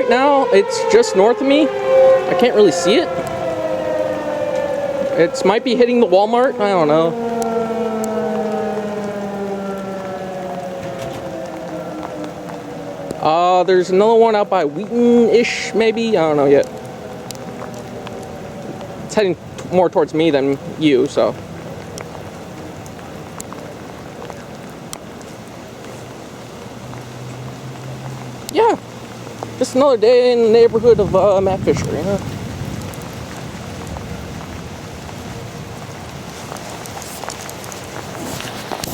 right now. It's just north of me. I can't really see it. It might be hitting the Walmart. I don't know. There's another one out by Wheaton-ish, maybe. I don't know yet. It's heading more towards me than you, so. Yeah, just another day in the neighborhood of Matt Fisher, you know?